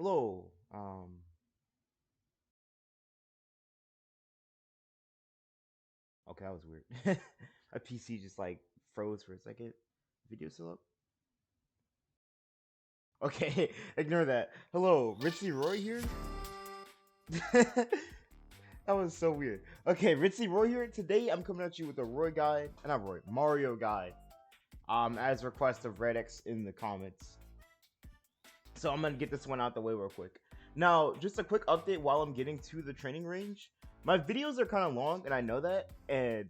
Hello. Okay, that was weird. My PC just like froze for a second. Video still up? Okay, ignore that. Hello, Ritzy Roy here. That was so weird. Okay, Ritzy Roy here. Today I'm coming at you with a Roy guide, not Roy, Mario guide. As request of Redx in the comments. So I'm gonna get this one out the way real quick. Now, just a quick update while I'm getting to the training range. My videos are kind of long, and I know that, and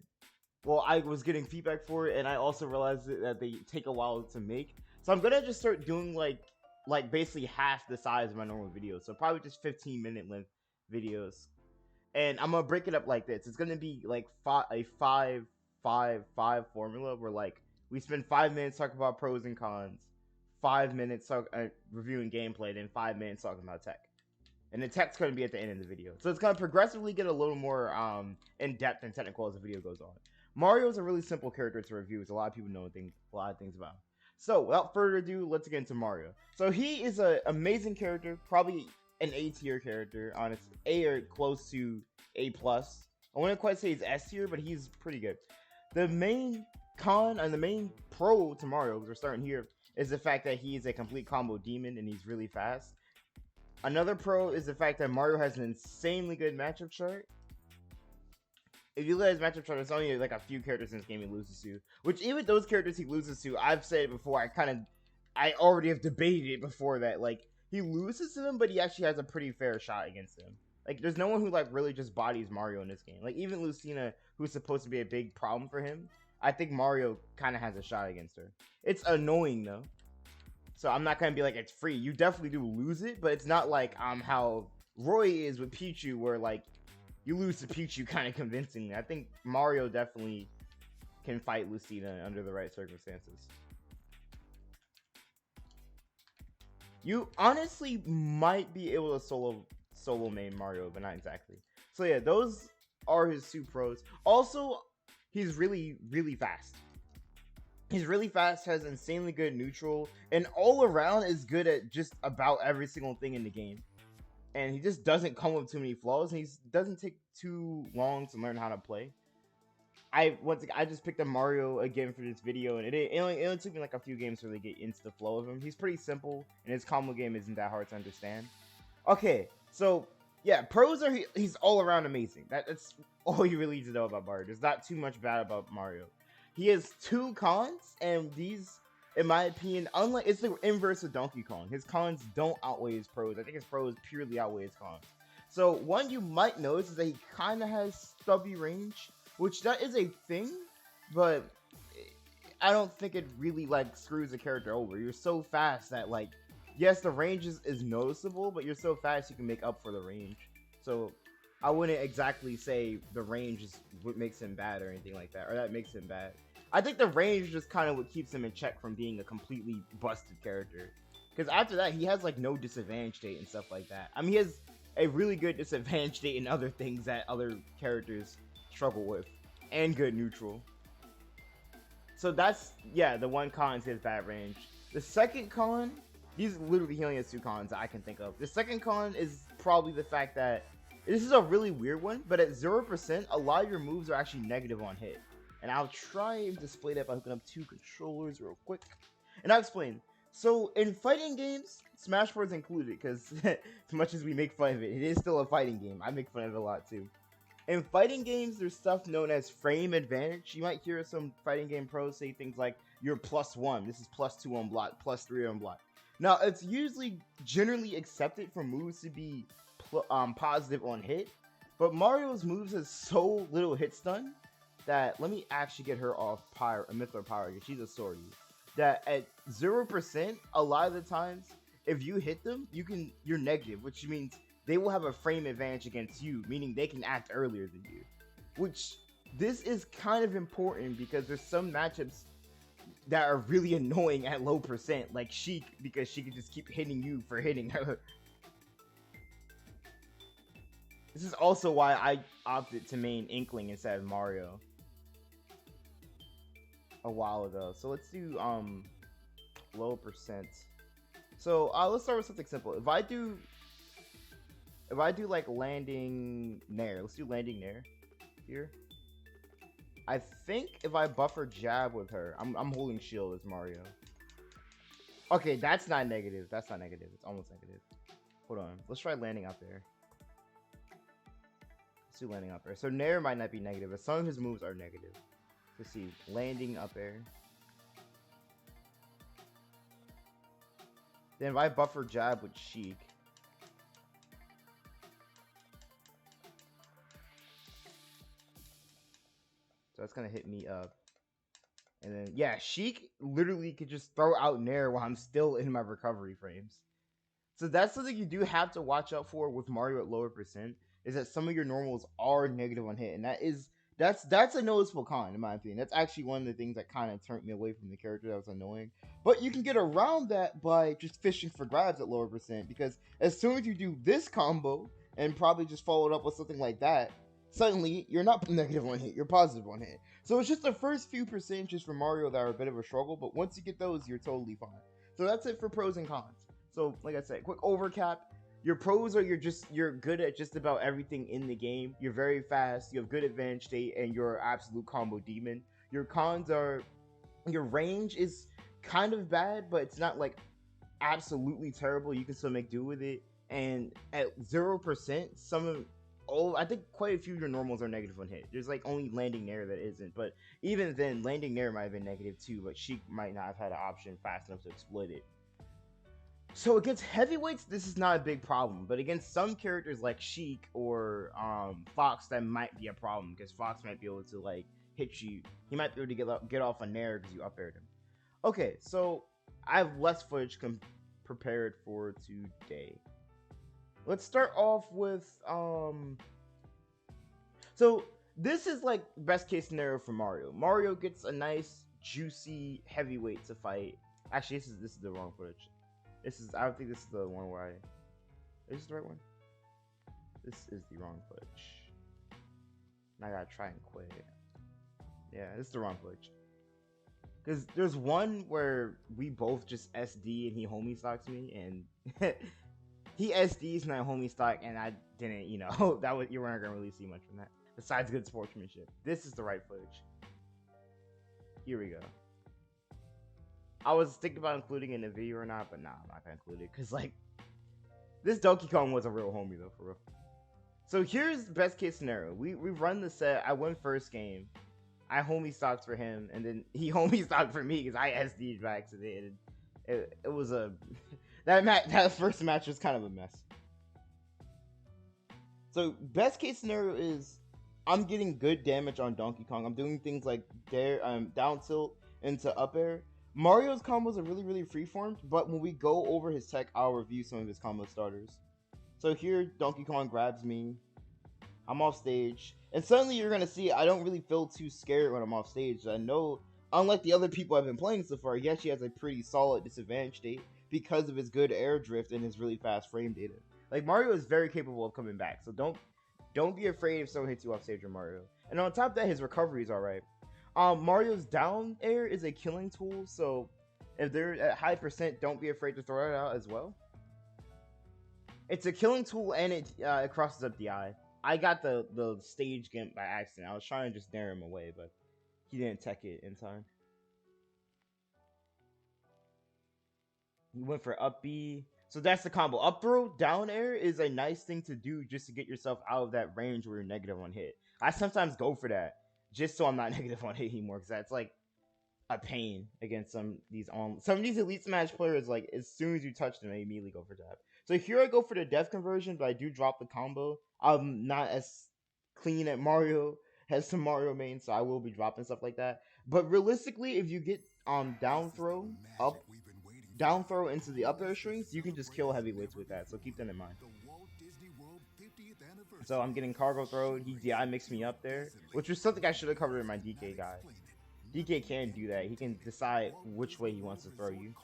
well, I was getting feedback for it, and I also realized that they take a while to make. So I'm gonna just start doing like basically half the size of my normal videos. So probably just 15-minute length videos, and I'm gonna break it up like this. It's gonna be like a 5-5-5 formula where like we spend 5 minutes talking about pros and cons, 5 minutes reviewing gameplay, then 5 minutes talking about tech. And the tech's going to be at the end of the video. So it's going to progressively get a little more in-depth and technical as the video goes on. Mario is a really simple character to review, as a lot of people know a lot of things about him. So without further ado, let's get into Mario. So he is an amazing character, probably an A tier character, honestly, A or close to A plus. I wouldn't quite say he's S tier, but he's pretty good. The main con and the main pro to Mario, because we're starting here, is the fact that he is a complete combo demon and he's really fast. Another pro is the fact that Mario has an insanely good matchup chart. If you look at his matchup chart, there's only like a few characters in this game he loses to. Which even those characters he loses to, I've said it before, I already have debated it before that. Like, he loses to them, but he actually has a pretty fair shot against them. Like, there's no one who like really just bodies Mario in this game. Like, even Lucina, who's supposed to be a big problem for him, I think Mario kind of has a shot against her. It's annoying though. So I'm not gonna be like it's free. You definitely do lose it, but it's not like how Roy is with Pichu, where like you lose to Pichu kind of convincingly. I think Mario definitely can fight Lucina under the right circumstances. You honestly might be able to solo main Mario, but not exactly. So yeah, those are his two pros. Also, he's really fast. He's really fast, has insanely good neutral, and all around is good at just about every single thing in the game. And he just doesn't come with too many flaws, and he doesn't take too long to learn how to play. I just picked up Mario again for this video, and it only took me like a few games to really get into the flow of him. He's pretty simple, and his combo game isn't that hard to understand. Okay, so yeah, pros are he's all around amazing. That's all you really need to know about Mario. There's not too much bad about Mario. He has two cons, and these, in my opinion, unlike it's the inverse of Donkey Kong. His cons don't outweigh his pros. I think his pros purely outweigh his cons. So one you might notice is that he kind of has stubby range, which that is a thing, but I don't think it really like screws the character over. You're so fast that like, yes, the range is noticeable, but you're so fast you can make up for the range. So I wouldn't exactly say the range is what makes him bad or anything like that, or that makes him bad. I think the range just kind of what keeps him in check from being a completely busted character. Because after that, he has like no disadvantage state and stuff like that. I mean, he has a really good disadvantage state in other things that other characters struggle with, and good neutral. So that's, yeah, the one con is his bad range. The second con, he only has two cons I can think of. The second con is probably the fact that this is a really weird one, but at 0%, a lot of your moves are actually negative on hit. And I'll try and display that by hooking up two controllers real quick. And I'll explain. So in fighting games, Smash Bros. Included, because as much as we make fun of it, it is still a fighting game. I make fun of it a lot too. In fighting games, there's stuff known as frame advantage. You might hear some fighting game pros say things like, you're +1, this is +2 on block, +3 on block. Now, it's usually generally accepted for moves to be positive on hit, but Mario's moves has so little hit stun that, let me actually get her off Mythra Power, because she's a swordie, that at 0%, a lot of the times, if you hit them, you're negative, which means they will have a frame advantage against you, meaning they can act earlier than you. Which, this is kind of important because there's some matchups that are really annoying at low percent, like Sheik, because she can just keep hitting you for hitting her. This is also why I opted to main Inkling instead of Mario a while ago. So let's do low percent. So let's start with something simple. If I do like landing nair, let's do landing nair here. I think if I buffer jab with her, I'm holding shield as Mario. Okay, that's not negative. That's not negative. It's almost negative. Hold on. Let's try landing up there. Let's do landing up there. So nair might not be negative, but some of his moves are negative. Let's see. Landing up air. Then if I buffer jab with Sheik. So that's gonna hit me up. And then yeah, Sheik literally could just throw out nair while I'm still in my recovery frames. So that's something you do have to watch out for with Mario at lower percent, is that some of your normals are negative on hit, and that's a noticeable con in my opinion. That's actually one of the things that kind of turned me away from the character that was annoying. But you can get around that by just fishing for grabs at lower percent, because as soon as you do this combo and probably just follow it up with something like that, suddenly you're not negative on hit, you're positive on hit. So it's just the first few percentages for Mario that are a bit of a struggle, but once you get those, you're totally fine. So that's it for pros and cons. So like I said, quick overcap. Your pros are you're good at just about everything in the game. You're very fast, you have good advantage state, and you're an absolute combo demon. Your cons are your range is kind of bad, but it's not like absolutely terrible. You can still make do with it. And at 0%, I think quite a few of your normals are negative on hit. There's like only landing nair that isn't, but even then, landing nair might have been negative too. But Sheik might not have had an option fast enough to exploit it. So against heavyweights, this is not a big problem, but against some characters like Sheik or Fox, that might be a problem, because Fox might be able to like hit you. He might be able to get off a nair because you up aired him. Okay, so I have less footage prepared for today. Let's start off with So this is like best case scenario for Mario. Mario gets a nice juicy heavyweight to fight. Actually, this is the wrong footage. I don't think this is the one where is this the right one? This is the wrong footage. And I gotta try and quit. Yeah, this is the wrong footage. Because there's one where we both just SD and he homie stocks me, and he SDs and I homie stock, and I didn't, you weren't gonna really see much from that. Besides good sportsmanship. This is the right footage. Here we go. I was thinking about including it in the video or not, but nah, I'm not gonna include it, because like this Donkey Kong was a real homie though, for real. So here's the best case scenario. We run the set. I won first game. I homie stocked for him, and then he homie stocked for me because I SD'd by accident. It was a that first match was kind of a mess. So best case scenario is I'm getting good damage on Donkey Kong. I'm doing things like down tilt into up air. Mario's combos are really, really freeformed, but when we go over his tech, I'll review some of his combo starters. So here, Donkey Kong grabs me. I'm off stage. And suddenly you're going to see I don't really feel too scared when I'm off stage. I know, unlike the other people I've been playing so far, he actually has a pretty solid disadvantage state because of his good air drift and his really fast frame data. Like, Mario is very capable of coming back, so don't be afraid if someone hits you off stage with Mario. And on top of that, his recovery is alright. Mario's down air is a killing tool, so if they're at high percent, don't be afraid to throw it out as well. It's a killing tool, and it crosses up the eye. I got the stage gimp by accident. I was trying to just dare him away, but he didn't tech it in time. He went for up B. So that's the combo. Up throw, down air is a nice thing to do just to get yourself out of that range where you're negative on hit. I sometimes go for that just so I'm not negative on hit anymore, because that's like a pain against some of these Elite Smash players. Like, as soon as you touch them, they immediately go for jab. So here I go for the death conversion, but I do drop the combo. I'm not as clean at Mario as some Mario main, so I will be dropping stuff like that. But realistically, if you get down throw into the up air strings, you can just kill heavyweights with that. So keep that in mind. So I'm getting cargo throw. He DI mixed me up there, which was something I should have covered in my DK guide. DK can do that. He can decide which way he wants to throw you.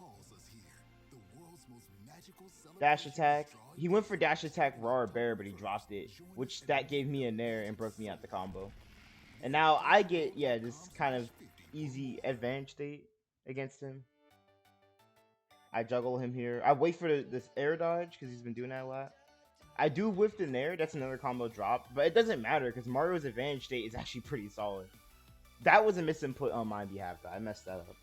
Dash attack. He went for dash attack raw or bear, but he dropped it, which that gave me a nair and broke me out the combo. And now I get, this kind of easy advantage state against him. I juggle him here. I wait for this air dodge because he's been doing that a lot. I do whiff the nair. That's another combo drop, but it doesn't matter because Mario's advantage state is actually pretty solid. That was a misinput on my behalf, though. I messed that up.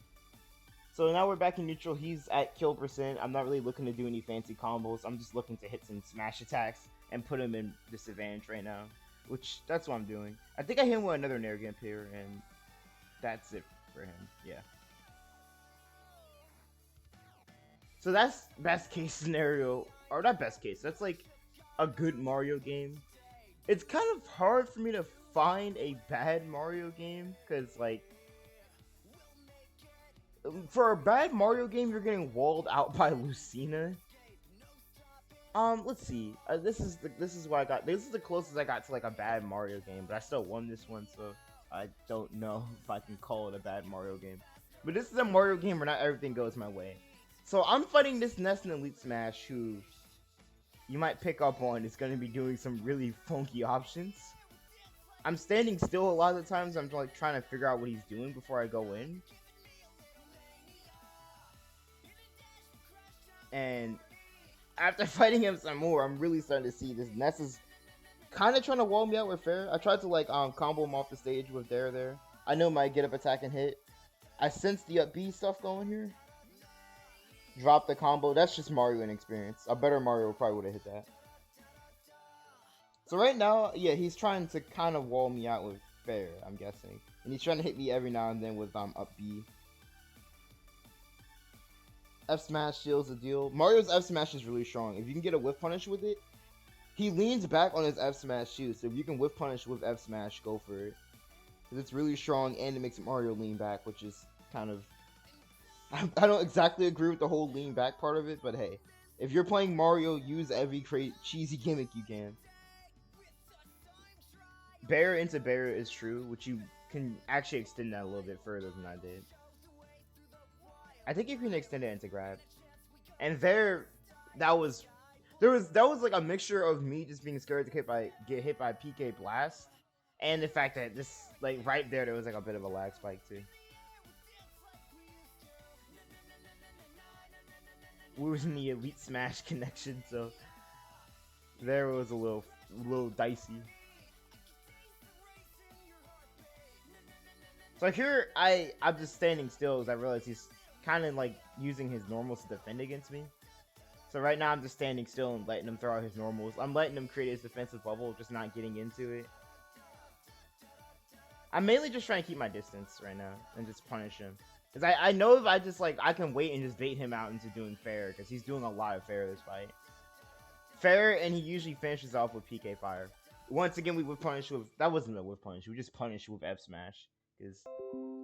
So now we're back in neutral. He's at kill percent. I'm not really looking to do any fancy combos. I'm just looking to hit some smash attacks and put him in disadvantage right now, which that's what I'm doing. I think I hit him with another nair gimp here, and that's it for him. Yeah. So that's best case scenario, or not best case. That's like a good Mario game. It's kind of hard for me to find a bad Mario game because like for a bad Mario game, you're getting walled out by Lucina. Let's see. This is what I got. This is the closest I got to like a bad Mario game, but I still won this one, so I don't know if I can call it a bad Mario game. But this is a Mario game where not everything goes my way. So I'm fighting this Ness in Elite Smash, who you might pick up on is going to be doing some really funky options. I'm standing still a lot of the times. I'm like trying to figure out what he's doing before I go in. And after fighting him some more, I'm really starting to see this Ness is kind of trying to wall me out with fair. I tried to like combo him off the stage with there. I know my get up attack and hit. I sense the up B stuff going here. Drop the combo. That's just Mario inexperience. A better Mario probably would have hit that. So right now, yeah, he's trying to kind of wall me out with fair, I'm guessing. And he's trying to hit me every now and then with up B. F smash seals the deal. Mario's F smash is really strong. If you can get a whiff punish with it, he leans back on his F smash too. So if you can whiff punish with F smash, go for it. Because it's really strong and it makes Mario lean back, which is kind of... I don't exactly agree with the whole lean back part of it, but hey, if you're playing Mario, use every cheesy gimmick you can. Barrier into barrier is true, which you can actually extend that a little bit further than I did. I think you can extend it into grab. And that was like a mixture of me just being scared to get hit by PK Blast, and the fact that this, like right there was like a bit of a lag spike too. We was in the Elite Smash connection, so there was a little dicey. So here I'm just standing still as I realize he's kind of like using his normals to defend against me. So right now I'm just standing still and letting him throw out his normals. I'm letting him create his defensive bubble, just not getting into it. I'm mainly just trying to keep my distance right now and just punish him. Because I know if I just like, I can wait and just bait him out into doing fair, because he's doing a lot of fair this fight. Fair, and he usually finishes off with PK Fire. Once again, we would punish with, that wasn't a whiff punish, we just punish with F Smash. Because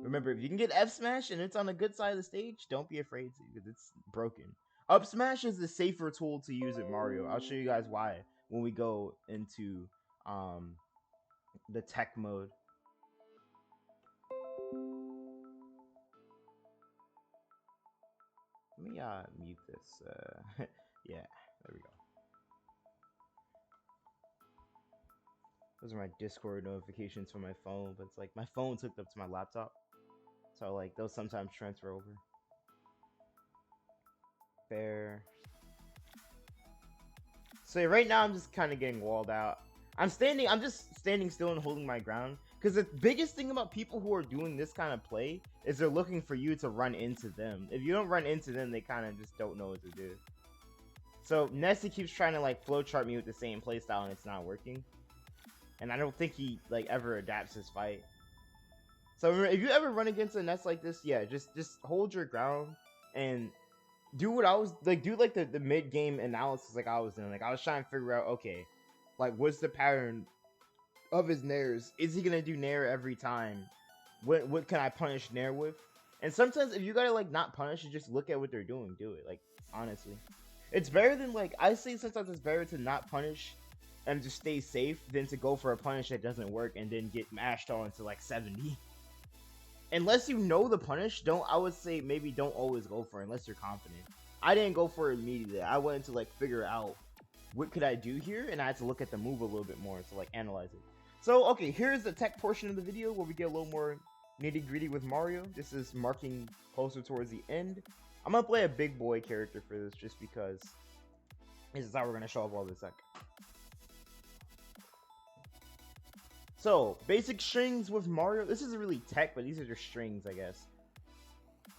remember, if you can get F Smash and it's on a good side of the stage, don't be afraid to, because it's broken. Up Smash is the safer tool to use at Mario. I'll show you guys why when we go into the tech mode. Let me mute this. Yeah, there we go. Those are my Discord notifications from my phone, but it's like my phone's hooked up to my laptop, so like those sometimes transfer over. Fair. So right now I'm just kind of getting walled out. I'm just standing still and holding my ground. Because the biggest thing about people who are doing this kind of play is they're looking for you to run into them. If you don't run into them, they kind of just don't know what to do. So Nessie keeps trying to like flowchart me with the same playstyle and it's not working. And I don't think he like ever adapts his fight. So remember, if you ever run against a Ness like this, yeah, just hold your ground and do what I was like, do like the mid-game analysis like I was doing. Like I was trying to figure out, okay, like what's the pattern of his nairs? Is he gonna do nair every time? What can I punish nair with? And sometimes if you gotta like not punish, you just look at what they're doing, do it. Like honestly, it's better than like I say sometimes it's better to not punish and just stay safe than to go for a punish that doesn't work and then get mashed on to like 70. Unless you know the punish, I would say maybe don't always go for it unless you're confident. I didn't go for it immediately. I wanted to like figure out what could I do here, and I had to look at the move a little bit more to like analyze it. So okay, here's the tech portion of the video where we get a little more nitty gritty with Mario. This is marking closer towards the end. I'm gonna play a big boy character for this just because this is how we're gonna show off all this deck. So, basic strings with Mario. This isn't really tech, but these are just strings, I guess.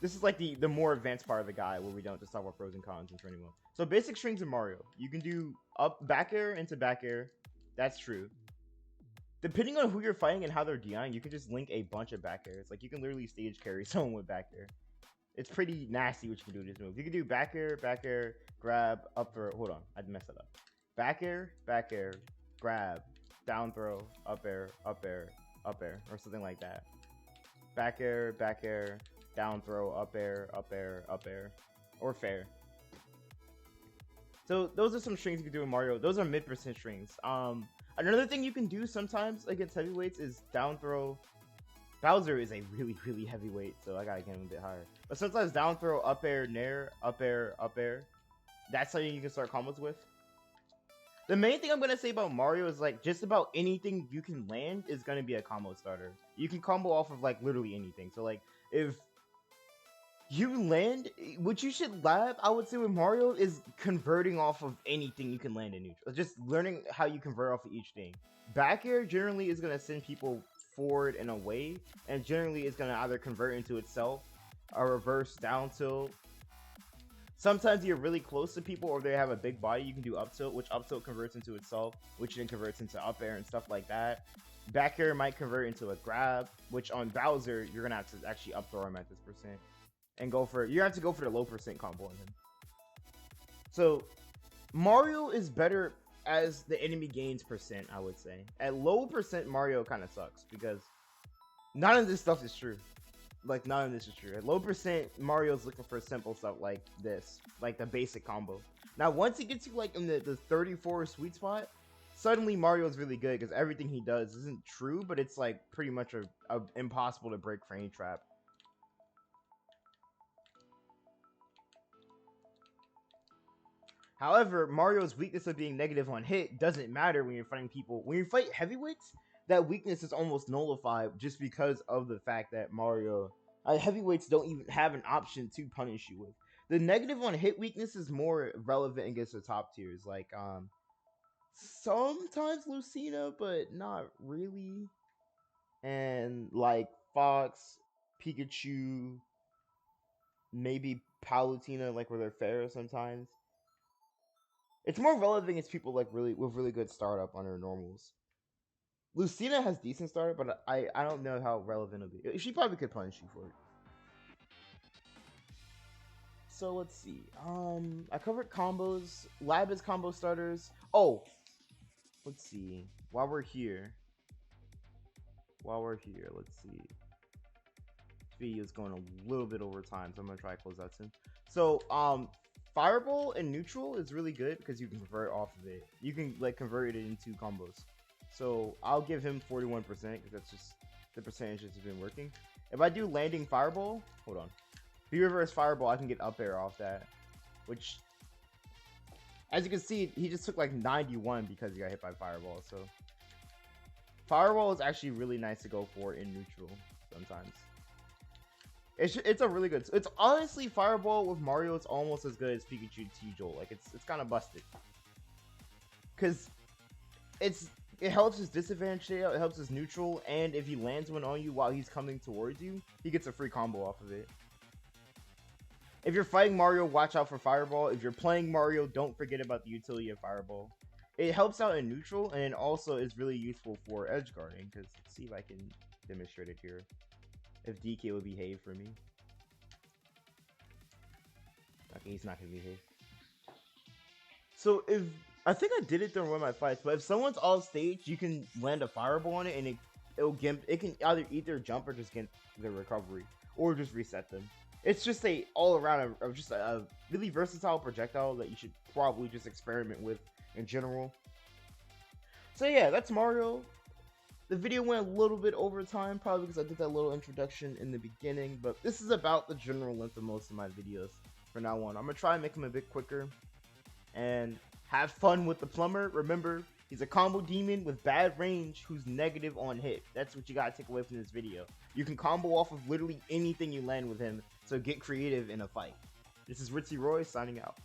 This is like the more advanced part of the guide where we don't just talk about pros and cons and training mode. So, basic strings in Mario. You can do back air into back air. That's true. Depending on who you're fighting and how they're DIing, you can just link a bunch of back airs. Like, you can literally stage carry someone with back air. It's pretty nasty what you can do with this move. You can do back air, grab, up throw. Hold on, I messed that up. Back air, grab, down throw, up air, or something like that. Back air, down throw, up air, or fair. So those are some strings you can do in Mario. Those are mid% strings. Another thing you can do sometimes against heavyweights is down throw. Bowser is a really heavyweight, so I gotta get him a bit higher. But sometimes down throw, up air, nair, up air. That's something you can start combos with. The main thing I'm gonna say about Mario is like just about anything you can land is gonna be a combo starter. You can combo off of like literally anything. So like if you land, what you should lab, I would say with Mario, is converting off of anything you can land in neutral. Just learning how you convert off of each thing. Back air generally is gonna send people forward and away, and generally it's gonna either convert into itself, a reverse down tilt. Sometimes you're really close to people or they have a big body, you can do up tilt, which up tilt converts into itself, which then converts into up air and stuff like that. Back air might convert into a grab, which on Bowser, you're gonna have to actually up throw him at this percent. And you have to go for the low percent combo on him. So Mario is better as the enemy gains percent, I would say. At low percent, Mario kind of sucks because none of this stuff is true. Like, none of this is true. At low percent, Mario's looking for simple stuff like this, like the basic combo. Now, once he gets you like in the 34 sweet spot, suddenly Mario's really good because everything he does isn't true, but it's like pretty much a impossible to break frame trap. However, Mario's weakness of being negative on hit doesn't matter when you're fighting people. When you fight heavyweights, that weakness is almost nullified just because of the fact that heavyweights don't even have an option to punish you with. The negative on hit weakness is more relevant against the top tiers, like sometimes Lucina, but not really. And like Fox, Pikachu, maybe Palutena, like where they're fair sometimes. It's more relevant against people like with really good startup on her normals. Lucina has decent startup, but I don't know how relevant it'll be. She probably could punish you for it. So let's see. I covered combos. Lab is combo starters. Oh, let's see. While we're here, let's see. This video is going a little bit over time, so I'm gonna try to close out soon. So Fireball and neutral is really good because you can convert off of it. You can like convert it into combos. So I'll give him 41% because that's just the percentage that's been working. If I do landing fireball, hold on. If you reverse fireball, I can get up air off that. Which, as you can see, he just took like 91 because he got hit by fireball. So fireball is actually really nice to go for in neutral sometimes. It's a really good. It's honestly Fireball with Mario. It's almost as good as Pikachu T-Jolt. Like it's kind of busted because it helps his disadvantage out. It helps his neutral, and if he lands one on you while he's coming towards you, he gets a free combo off of it. If you're fighting Mario, watch out for Fireball. If you're playing Mario, don't forget about the utility of Fireball. It helps out in neutral, and it also is really useful for edge guarding. Because let's see if I can demonstrate it here. If DK would behave for me. Okay, he's not gonna behave. So if I think I did it during one of my fights, but if someone's off stage, you can land a fireball on it, and it can either jump or just get the recovery, or just reset them. It's just a all around just a really versatile projectile that you should probably just experiment with in general. So yeah, that's Mario. The video went a little bit over time, probably because I did that little introduction in the beginning, but this is about the general length of most of my videos from now on. I'm going to try and make them a bit quicker, and have fun with the plumber. Remember, he's a combo demon with bad range who's negative on hit. That's what you got to take away from this video. You can combo off of literally anything you land with him, so get creative in a fight. This is Ritzy Roy signing out.